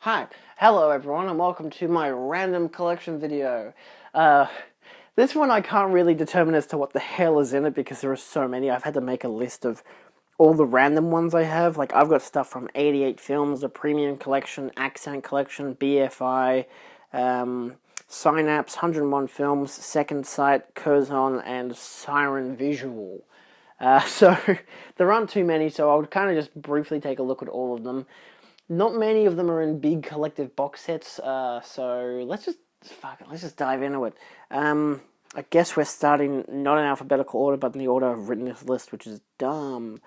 Hi, hello everyone, and welcome to my random collection video. This one I can't really determine as to what the hell is in it because there are so many. I've had to make a list of all the random ones I have. Like, I've got stuff from 88 Films, the Premium Collection, Accent Collection, BFI, Synapse, 101 Films, Second Sight, Curzon, and Siren Visual. So, there aren't too many, so I'll kind of just briefly take a look at all of them. Not many of them are in big collective box sets, so let's just dive into it. I guess we're starting not in alphabetical order, but in the order I've written this list, which is dumb.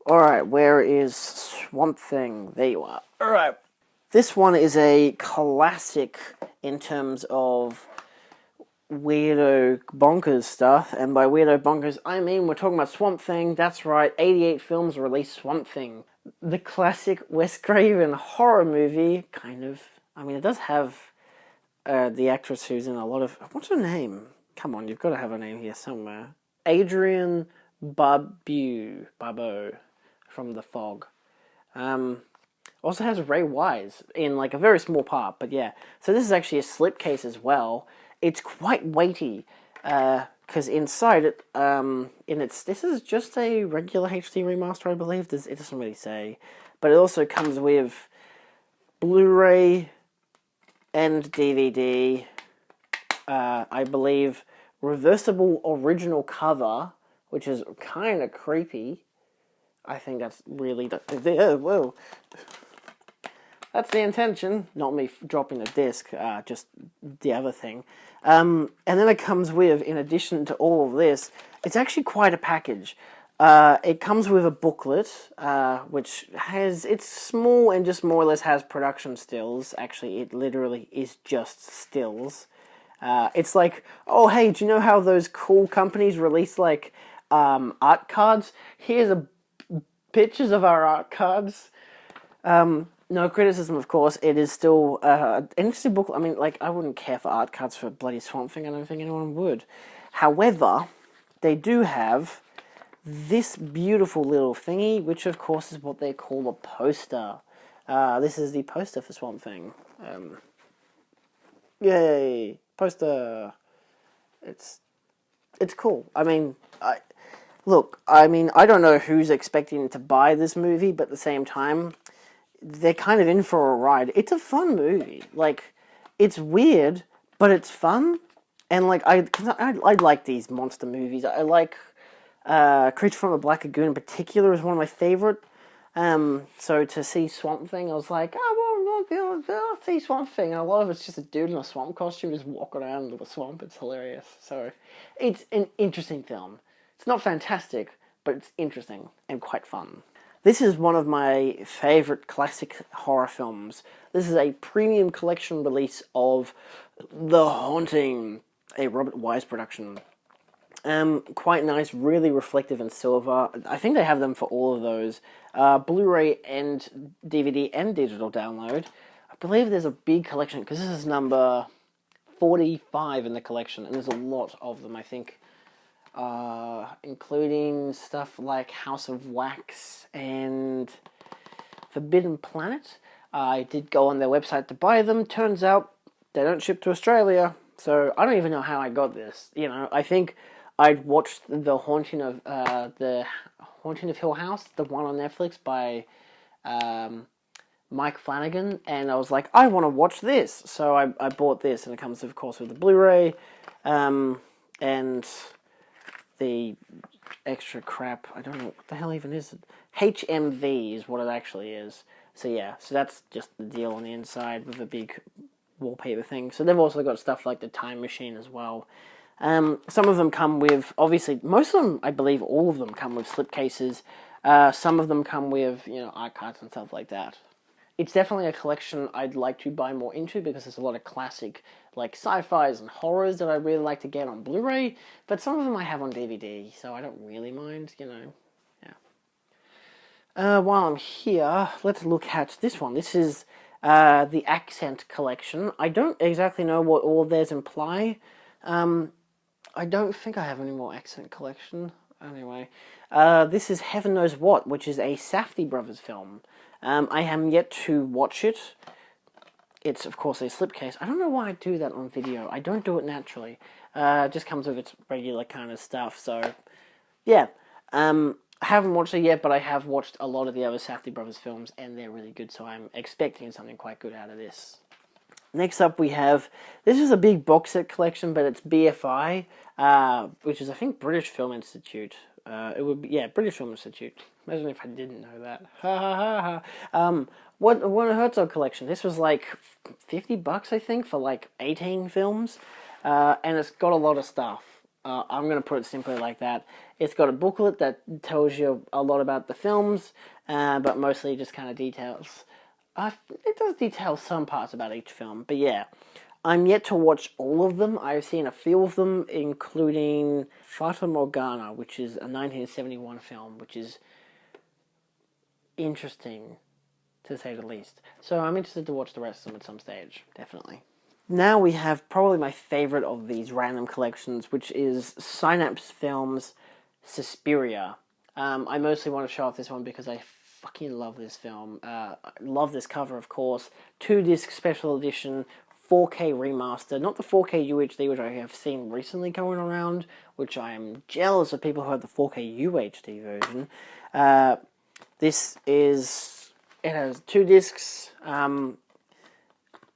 Alright, where is Swamp Thing? There you are. Alright. This one is a classic in terms of weirdo bonkers stuff, and by weirdo bonkers, I mean we're talking about Swamp Thing. That's right, 88 Films released Swamp Thing. The classic Wes Craven horror movie, kind of. I mean, it does have the actress who's in a lot of... What's her name? Come on, you've got to have a name here somewhere. Adrienne Barbeau from The Fog. Also has Ray Wise in like a very small part, but yeah. So this is actually a slipcase as well. It's quite weighty. Because inside it, this is just a regular HD remaster, I believe. It doesn't really say. But it also comes with Blu-ray and DVD, I believe, reversible original cover, which is kind of creepy. I think that's really... Whoa. That's the intention, not me dropping a disc, just the other thing. And then it comes with, in addition to all of this, it's actually quite a package. It comes with a booklet, which it's small and just more or less has production stills. Actually, it literally is just stills. It's like, oh hey, do you know how those cool companies release like art cards? Here's pictures of our art cards. No criticism, of course. It is still an interesting book. I mean, like, I wouldn't care for art cards for bloody Swamp Thing. I don't think anyone would. However, they do have this beautiful little thingy, which, of course, is what they call a poster. This is the poster for Swamp Thing. Yay! Poster! It's cool. I mean, I don't know who's expecting to buy this movie, but at the same time... they're kind of in for a ride. It's a fun movie. Like, it's weird, but it's fun. And, like, I like these monster movies. I like Creature from the Black Lagoon in particular is one of my favorite. So to see Swamp Thing, I was like, oh, well, I'll see Swamp Thing. And a lot of it's just a dude in a swamp costume just walking around into the swamp. It's hilarious. So, it's an interesting film. It's not fantastic, but it's interesting and quite fun. This is one of my favourite classic horror films. This is a premium collection release of The Haunting, a Robert Wise production. Quite nice, really reflective in silver. I think they have them for all of those. Blu-ray and DVD and digital download. I believe there's a big collection, because this is number 45 in the collection, and there's a lot of them, I think. Including stuff like House of Wax and Forbidden Planet. I did go on their website to buy them. Turns out they don't ship to Australia, so I don't even know how I got this. You know, I think I'd watched The Haunting of Hill House, the one on Netflix by Mike Flanagan, and I was like, I want to watch this, so I bought this, and it comes, of course, with the Blu-ray, and the extra crap, I don't know what the hell even is it. HMV is what it actually is. So yeah, so that's just the deal on the inside with a big wallpaper thing. So they've also got stuff like the Time Machine as well. Some of them come with, obviously, most of them, I believe all of them come with slipcases. Some of them come with, art cards and stuff like that. It's definitely a collection I'd like to buy more into because there's a lot of classic, like, sci-fis and horrors that I really like to get on Blu-ray, but some of them I have on DVD, so I don't really mind, yeah. While I'm here, let's look at this one. This is the Accent collection. I don't exactly know what all of theirs imply. I don't think I have any more Accent collection. Anyway, this is Heaven Knows What, which is a Safdie Brothers film. I am yet to watch it. it's, of course, a slipcase. I don't know why I do that on video. I don't do it naturally. It just comes with its regular kind of stuff. So, yeah. I haven't watched it yet, but I have watched a lot of the other Safdie Brothers films, and they're really good, so I'm expecting something quite good out of this. Next up we have, this is a big box set collection, but it's BFI, which is, I think, British Film Institute. It would be, yeah, British Film Institute. Imagine if I didn't know that. Ha ha ha ha. What a Herzog collection. This was like $50, I think, for like 18 films. And it's got a lot of stuff. I'm going to put it simply like that. It's got a booklet that tells you a lot about the films, but mostly just kind of details. It does detail some parts about each film, but yeah. I'm yet to watch all of them. I've seen a few of them, including Fata Morgana, which is a 1971 film, which is interesting, to say the least. So I'm interested to watch the rest of them at some stage, definitely. Now we have probably my favorite of these random collections, which is Synapse Films' Suspiria. I mostly want to show off this one because I fucking love this film. I love this cover, of course. 2-disc special edition, 4K remaster, not the 4K UHD, which I have seen recently going around, which I am jealous of people who have the 4K UHD version. This is, it has 2 discs.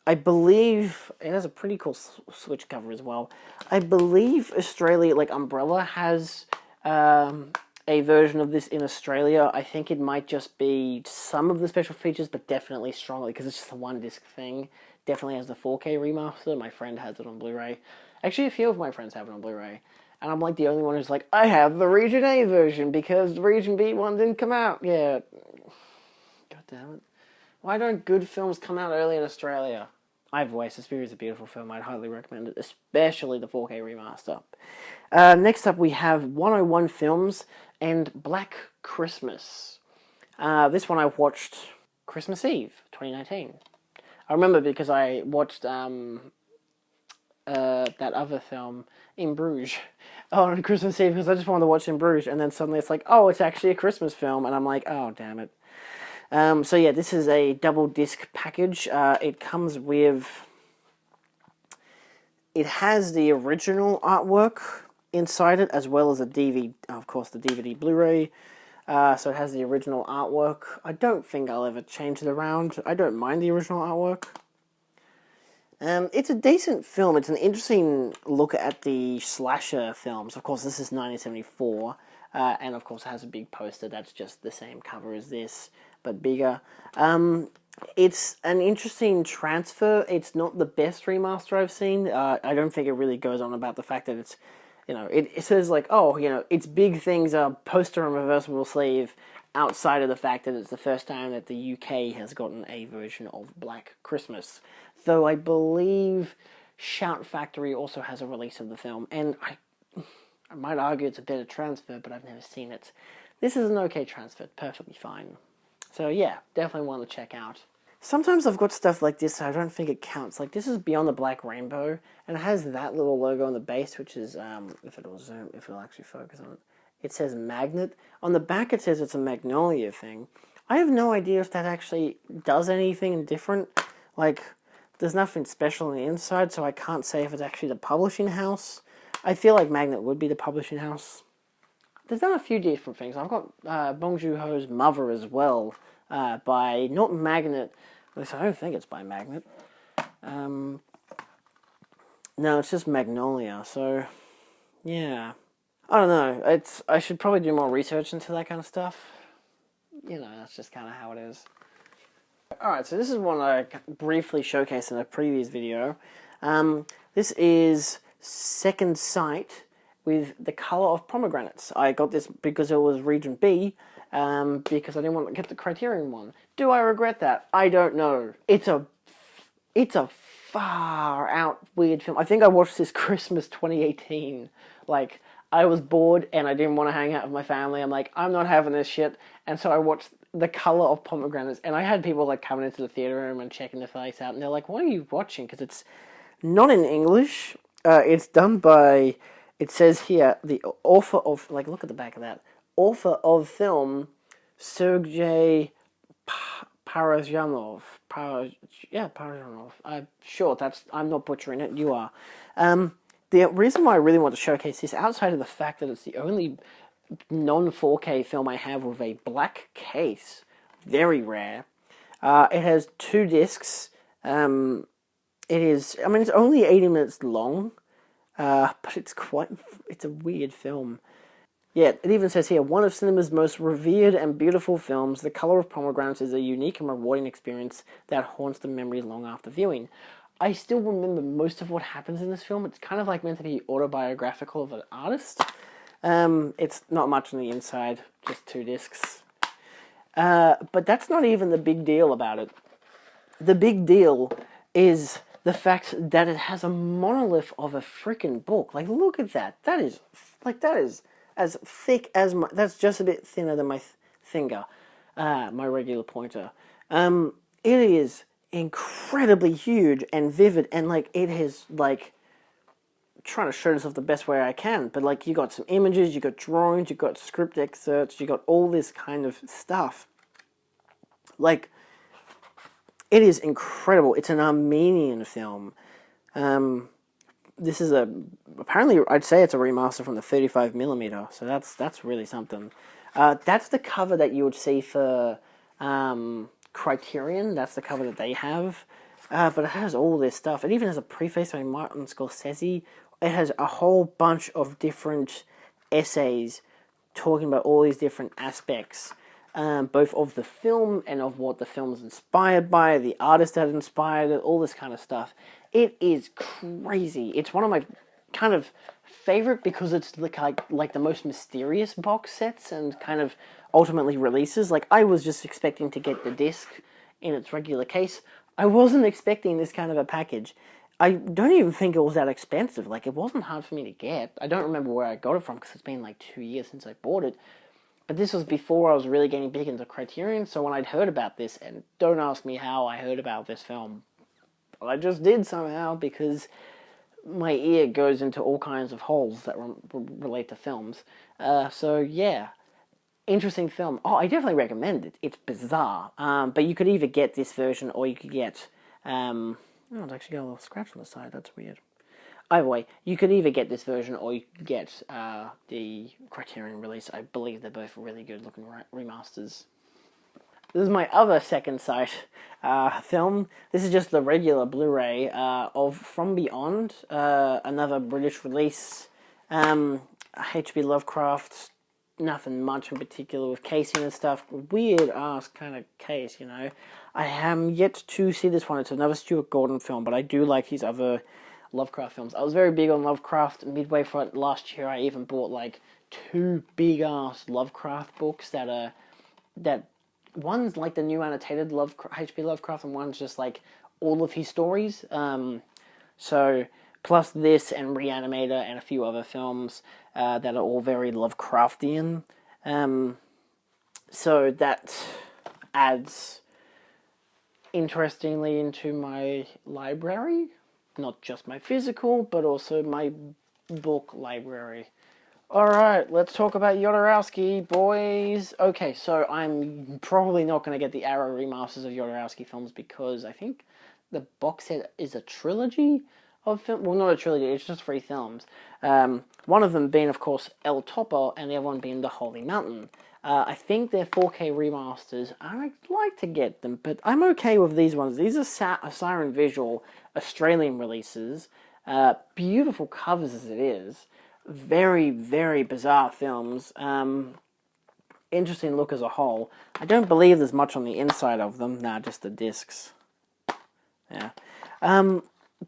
I believe it has a pretty cool switch cover as well. I believe Australia, like Umbrella, has a version of this in Australia. I think it might just be some of the special features, but definitely strongly, because it's just a 1-disc thing. Definitely has the 4K remaster. My friend has it on Blu-ray. Actually, a few of my friends have it on Blu-ray. And I'm like the only one who's like, I have the Region A version because the Region B one didn't come out. Yeah. God damn it. Why don't good films come out early in Australia? Either way, Suspiria is a beautiful film. I'd highly recommend it, especially the 4K remaster. Next up, we have 101 Films and Black Christmas. This one I watched Christmas Eve, 2019. I remember because I watched that other film, In Bruges, on Christmas Eve, because I just wanted to watch In Bruges, and then suddenly it's like, oh, it's actually a Christmas film, and I'm like, oh, damn it. So yeah, this is a double disc package. It comes with, it has the original artwork inside it, as well as a DVD, of course, the DVD Blu-ray. So it has the original artwork. I don't think I'll ever change it around. I don't mind the original artwork. It's a decent film. It's an interesting look at the slasher films. Of course, this is 1974, and of course it has a big poster that's just the same cover as this, but bigger. It's an interesting transfer. It's not the best remaster I've seen. I don't think it really goes on about the fact that it's, you know, it says like, oh, you know, it's big things, poster and reversible sleeve, outside of the fact that it's the first time that the UK has gotten a version of Black Christmas. Though I believe Shout Factory also has a release of the film, and I might argue it's a better transfer, but I've never seen it. This is an okay transfer, perfectly fine. So yeah, definitely one to check out. Sometimes I've got stuff like this, so I don't think it counts. Like, this is Beyond the Black Rainbow, and it has that little logo on the base, which is, if it'll zoom, if it'll actually focus on it, it says Magnet. On the back it says it's a Magnolia thing. I have no idea if that actually does anything different. Like, there's nothing special on the inside, so I can't say if it's actually the publishing house. I feel like Magnet would be the publishing house. They've done a few different things. I've got Bong Joon-ho's Mother as well, by, not Magnet, at least I don't think it's by Magnet. No, it's just Magnolia, so, yeah. I don't know, I should probably do more research into that kind of stuff. You know, that's just kind of how it is. Alright, so this is one I briefly showcased in a previous video. This is Second Sight with the Color of Pomegranates. I got this because it was Region B, because I didn't want to get the Criterion one. Do I regret that? I don't know. It's a far out weird film. I think I watched this Christmas 2018. Like, I was bored and I didn't want to hang out with my family. I'm like, I'm not having this shit. And so I watched The Color of Pomegranates, and I had people like coming into the theater room and checking the face out, and they're like, what are you watching? Because it's not in English. It's done by, it says here, the author of, like, look at the back of that, author of film, Sergei Parasyanov. Parasyanov. I'm sure I'm not butchering it. You are. The reason why I really want to showcase this, outside of the fact that it's the only non-4K film I have with a black case, very rare. It has 2 discs. It's only 80 minutes long, but it's a weird film. Yeah, it even says here, one of cinema's most revered and beautiful films, The Color of Pomegranate is a unique and rewarding experience that haunts the memory long after viewing. I still remember most of what happens in this film. It's kind of like meant to be autobiographical of an artist. It's not much on the inside, just 2 discs. But that's not even the big deal about it. The big deal is the fact that it has a monolith of a freaking book. Like, look at that. That is as thick as that's just a bit thinner than my finger, my regular pointer. It is incredibly huge and vivid, and like it is like trying to show this off the best way I can. But like you got some images, you got drawings, you got script excerpts, you got all this kind of stuff. Like, it is incredible. It's an Armenian film. This is apparently I'd say it's a remaster from the 35mm, so that's really something. That's the cover that you would see for Criterion. That's the cover that they have, but it has all this stuff. It even has a preface by Martin Scorsese. It has a whole bunch of different essays talking about all these different aspects, both of the film and of what the film is inspired by, the artist that inspired it, all this kind of stuff. It is crazy. It's one of my kind of favorite because it's like the most mysterious box sets and kind of ultimately releases. Like, I was just expecting to get the disc in its regular case. I wasn't expecting this kind of a package. I don't even think it was that expensive. Like, it wasn't hard for me to get. I don't remember where I got it from because it's been like 2 years since I bought it. But this was before I was really getting big into Criterion, so when I'd heard about this, and don't ask me how I heard about this film, I just did somehow, because my ear goes into all kinds of holes that relate to films. So yeah, interesting film. Oh, I definitely recommend it. It's bizarre, but you could either get this version or you could get... oh, it's actually got a little scratch on the side. That's weird. Either way, you could either get this version or you could get the Criterion release. I believe they're both really good looking remasters. This is my other second Sight film. This is just the regular Blu-ray of From Beyond, another British release. H.P. Lovecraft, nothing much in particular with casing and stuff. Weird ass kind of case, you know. I am yet to see this one. It's another Stuart Gordon film, but I do like his other Lovecraft films. I was very big on Lovecraft. Midway for it last year, I even bought like 2 big ass Lovecraft books that one's like the new annotated H.P. Lovecraft, and one's just like all of his stories. So plus this and Reanimator and a few other films that are all very Lovecraftian. So that adds interestingly into my library. Not just my physical, but also my book library. Alright, let's talk about Jodorowsky, boys. Okay, so I'm probably not going to get the Arrow remasters of Jodorowsky films because I think the box set is a trilogy of films. Well, not a trilogy, it's just 3 films. One of them being, of course, El Topo, and the other one being The Holy Mountain. I think they're 4K remasters. I'd like to get them, but I'm okay with these ones. These are Siren Visual Australian releases. Beautiful covers as it is. Very, very bizarre films. Interesting look as a whole. I don't believe there's much on the inside of them. Nah, just the discs. Yeah.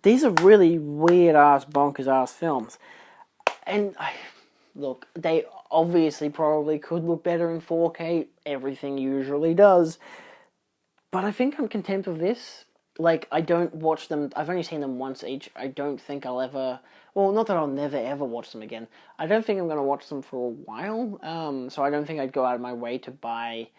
These are really weird-ass, bonkers-ass films. And, look, they obviously probably could look better in 4K. Everything usually does. But I think I'm content with this. Like, I don't watch them... I've only seen them once each. I don't think I'll ever... Well, not that I'll never ever watch them again. I don't think I'm going to watch them for a while. So I don't think I'd go out of my way to buy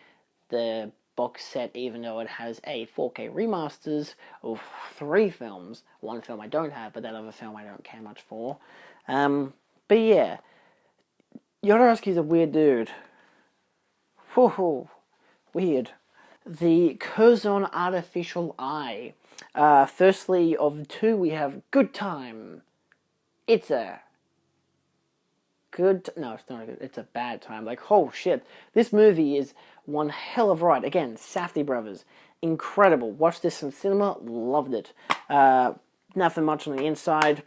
the box set, even though it has 4K remasters of 3 films. One film I don't have, but that other film I don't care much for. But yeah, Jodorowsky's a weird dude. Whoa, weird. the Curzon Artificial Eye. Firstly, of two, we have Good Time. It's a good... No, it's not good. It's a bad time. Like, oh shit. This movie is one hell of a ride. Again, Safdie brothers. Incredible. Watched this in cinema. Loved it. Nothing much on the inside.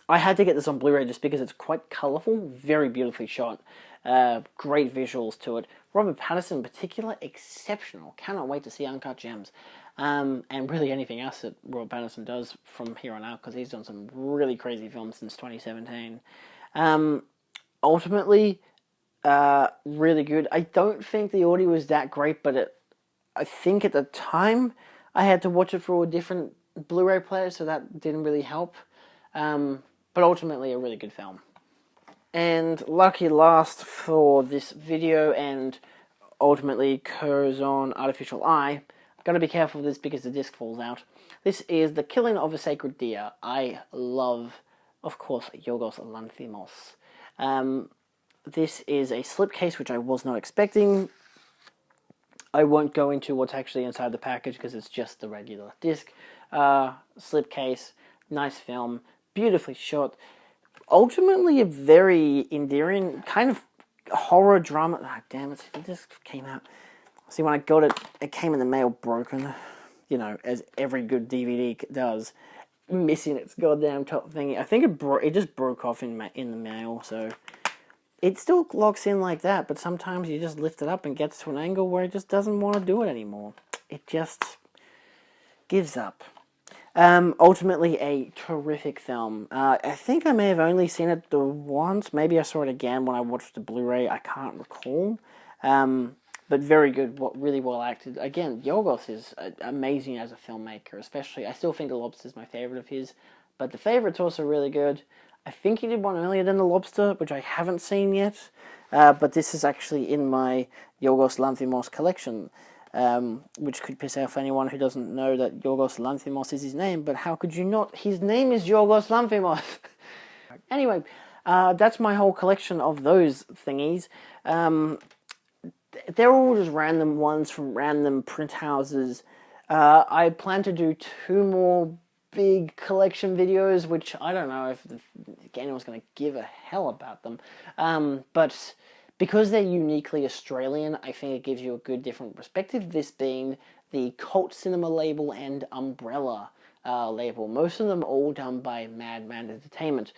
I had to get this on Blu-ray just because it's quite colourful. Very beautifully shot. Great visuals to it. Robert Pattinson in particular, exceptional. Cannot wait to see Uncut Gems. And really anything else that Robert Pattinson does from here on out, because he's done some really crazy films since 2017. Ultimately, really good. I don't think the audio was that great, but I think at the time I had to watch it through a different Blu-ray player, so that didn't really help. But ultimately a really good film. And lucky last for this video, and ultimately Curzon Artificial Eye, gotta be careful with this because the disc falls out. This is The Killing of a Sacred Deer. I love, of course, Yorgos Lanthimos. This is a slipcase, which I was not expecting. I won't go into what's actually inside the package because it's just the regular disc. Slipcase, nice film, beautifully shot. Ultimately a very endearing kind of horror drama. Ah, damn it, it just came out. See, when I got it, it came in the mail broken. You know, as every good DVD does. Missing its goddamn top thingy. I think it just broke off in the mail, so... It still locks in like that, but sometimes you just lift it up and gets to an angle where it just doesn't want to do it anymore. It just gives up. Ultimately, a terrific film. I think I may have only seen it the once. Maybe I saw it again when I watched the Blu-ray. I can't recall. But very good, really well acted. Again, Yorgos is amazing as a filmmaker, especially. I still think The Lobster is my favorite of his, but The Favourite's also really good. I think he did one earlier than The Lobster, which I haven't seen yet. But this is actually in my Yorgos Lanthimos collection, which could piss off anyone who doesn't know that Yorgos Lanthimos is his name. But how could you not? His name is Yorgos Lanthimos. Anyway, that's my whole collection of those thingies. They're all just random ones from random print houses. I plan to do 2 more big collection videos, which I don't know if anyone's going to give a hell about them. But because they're uniquely Australian, I think it gives you a good different perspective, this being the Cult Cinema label and Umbrella label. Most of them all done by Madman Entertainment.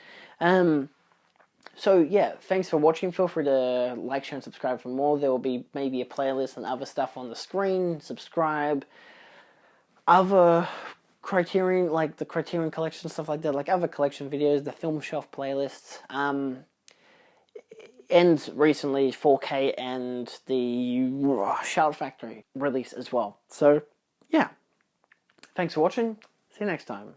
So yeah, thanks for watching. Feel free to like, share, and subscribe for more. There will be maybe a playlist and other stuff on the screen. Subscribe. Other Criterion, like the Criterion collection, stuff like that, like other collection videos, the Film Shelf playlists, and recently 4K and the Shout Factory release as well. So, yeah. Thanks for watching. See you next time.